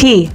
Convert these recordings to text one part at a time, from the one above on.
Happy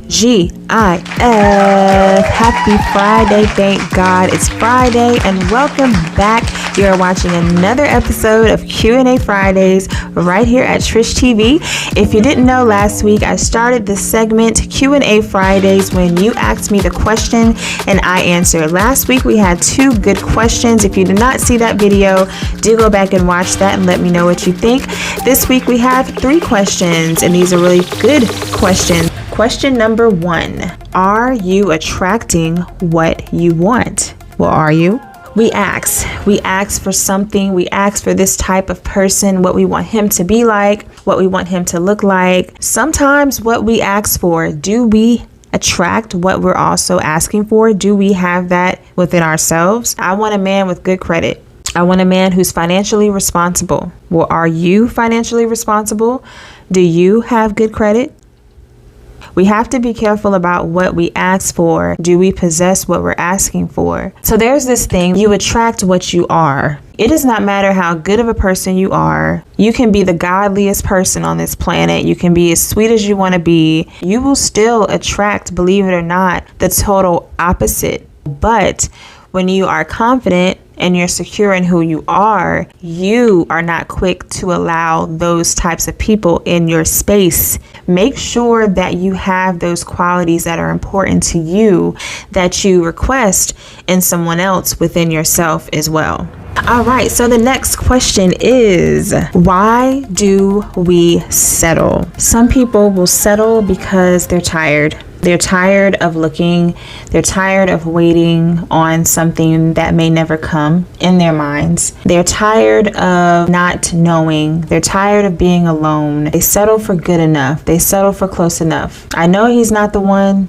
Friday. Thank God it's Friday and welcome back. You're watching another episode of Q&A Fridays right here at Trish TV. If you didn't know, last week I started this segment, Q&A Fridays, when you asked me the question and I answered. Last week we had 2 good questions. If you did not see that video, do go back and watch that and let me know what you think. This week we have 3 questions and these are really good questions. Question number 1, are you attracting what you want? Well, are you? We ask for something. We ask for this type of person, what we want him to be like, what we want him to look like. Sometimes what we ask for, do we attract what we're also asking for? Do we have that within ourselves? I want a man with good credit. I want a man who's financially responsible. Well, are you financially responsible? Do you have good credit? We have to be careful about what we ask for. Do we possess what we're asking for? So there's this thing, you attract what you are. It does not matter how good of a person you are. You can be the godliest person on this planet. You can be as sweet as you want to be. You will still attract, believe it or not, the total opposite. But when you are confident and you're secure in who you are not quick to allow those types of people in your space. Make sure that you have those qualities that are important to you that you request in someone else within yourself as well. All right, so the next question is, why do we settle? Some people will settle because they're tired. They're tired of looking. They're tired of waiting on something that may never come in their minds. They're tired of not knowing. They're tired of being alone. They settle for good enough. They settle for close enough. I know he's not the one,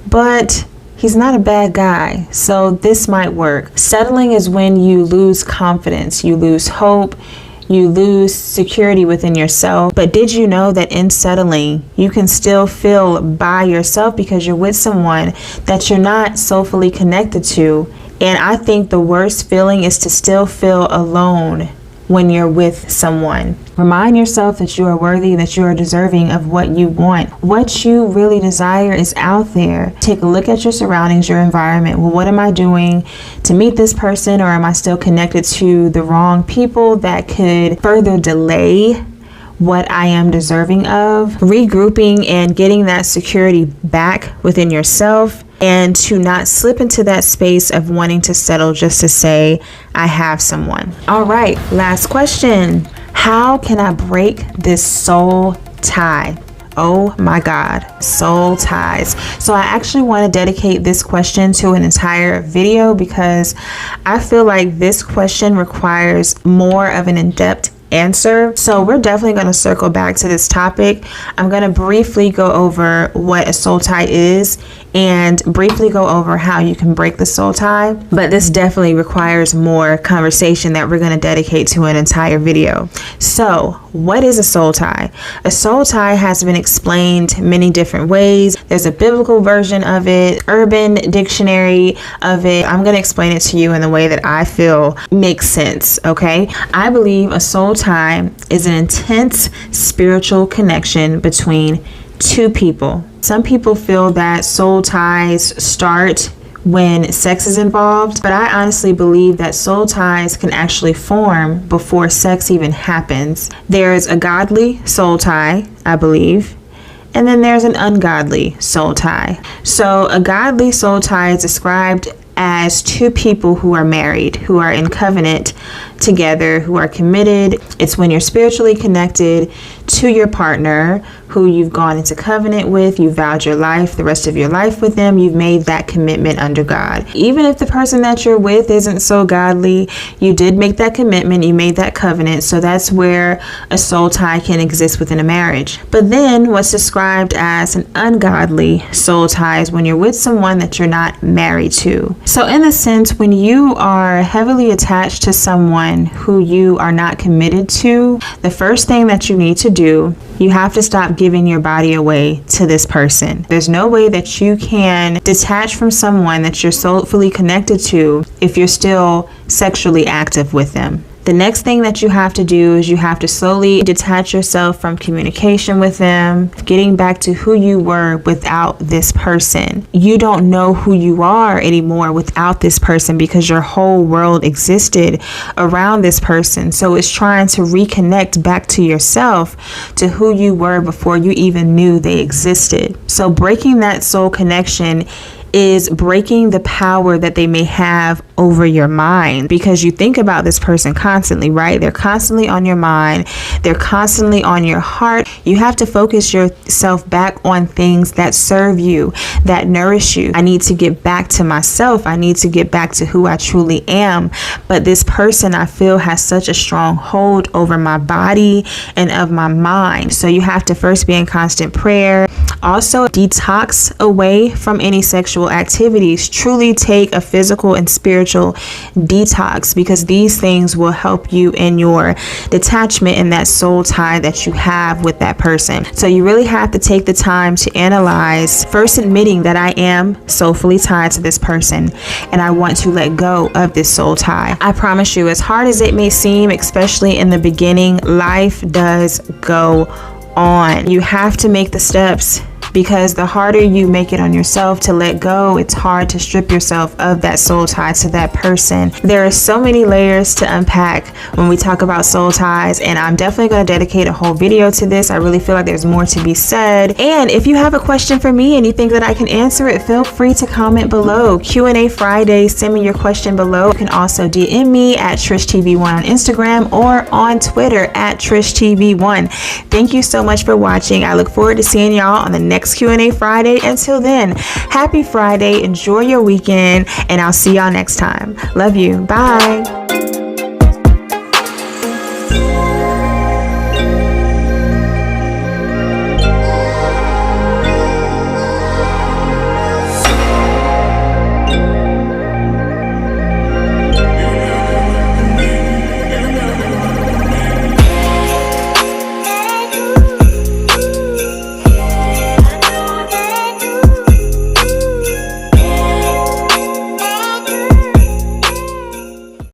but he's not a bad guy, so this might work. Settling is when you lose confidence, you lose hope, you lose security within yourself. But did you know that in settling, you can still feel by yourself because you're with someone that you're not soulfully connected to? And I think the worst feeling is to still feel alone when you're with someone. Remind yourself that you are worthy, that you are deserving of what you want. What you really desire is out there. Take a look at your surroundings, your environment. Well, what am I doing to meet this person, or am I still connected to the wrong people that could further delay what I am deserving of? Regrouping and getting that security back within yourself, and to not slip into that space of wanting to settle just to say, I have someone. All right, last question. How can I break this soul tie? Oh my God, soul ties. So I actually want to dedicate this question to an entire video because I feel like this question requires more of an in-depth answer. So we're definitely going to circle back to this topic. I'm going to briefly go over what a soul tie is and briefly go over how you can break the soul tie. But this definitely requires more conversation that we're going to dedicate to an entire video. So what is a soul tie? A soul tie has been explained many different ways. There's a biblical version of it, urban dictionary of it. I'm going to explain it to you in the way that I feel makes sense. Okay. I believe a soul tie is an intense spiritual connection between 2 people. Some people feel that soul ties start when sex is involved, but I honestly believe that soul ties can actually form before sex even happens. There's a godly soul tie, I believe, and then there's an ungodly soul tie. So a godly soul tie is described as 2 people who are married, who are in covenant together, who are committed. It's when you're spiritually connected to your partner who you've gone into covenant with, you vowed your life, the rest of your life with them, you've made that commitment under God. Even if the person that you're with isn't so godly, you did make that commitment, you made that covenant, so that's where a soul tie can exist within a marriage. But then what's described as an ungodly soul tie is when you're with someone that you're not married to. So in a sense, when you are heavily attached to someone who you are not committed to, the first thing that you need to do, you have to stop giving your body away to this person. There's no way that you can detach from someone that you're soulfully connected to if you're still sexually active with them. The next thing that you have to do is you have to slowly detach yourself from communication with them, getting back to who you were without this person. You don't know who you are anymore without this person because your whole world existed around this person. So it's trying to reconnect back to yourself, to who you were before you even knew they existed. So breaking that soul connection is breaking the power that they may have over your mind, because you think about this person constantly, right? They're constantly on your mind. They're constantly on your heart. You have to focus yourself back on things that serve you, that nourish you. I need to get back to myself. I need to get back to who I truly am. But this person, I feel, has such a strong hold over my body and of my mind. So you have to first be in constant prayer. Also, detox away from any sexual activities. Truly take a physical and spiritual detox, because these things will help you in your detachment and that soul tie that you have with that person. So you really have to take the time to analyze, first admitting that I am soulfully tied to this person and I want to let go of this soul tie. I promise you, as hard as it may seem, especially in the beginning, life does go on. You have to make the steps, because the harder you make it on yourself to let go, it's hard to strip yourself of that soul tie to that person. There are so many layers to unpack when we talk about soul ties, and I'm definitely going to dedicate a whole video to this. I really feel like there's more to be said. And if you have a question for me and you think that I can answer it, feel free to comment below. Q&A Friday, send me your question below. You can also DM me at TrishTV1 on Instagram or on Twitter at TrishTV1. Thank you so much for watching. I look forward to seeing y'all on the next Q&A Friday. Until then, happy Friday, enjoy your weekend, and I'll see y'all next time. Love you. Bye.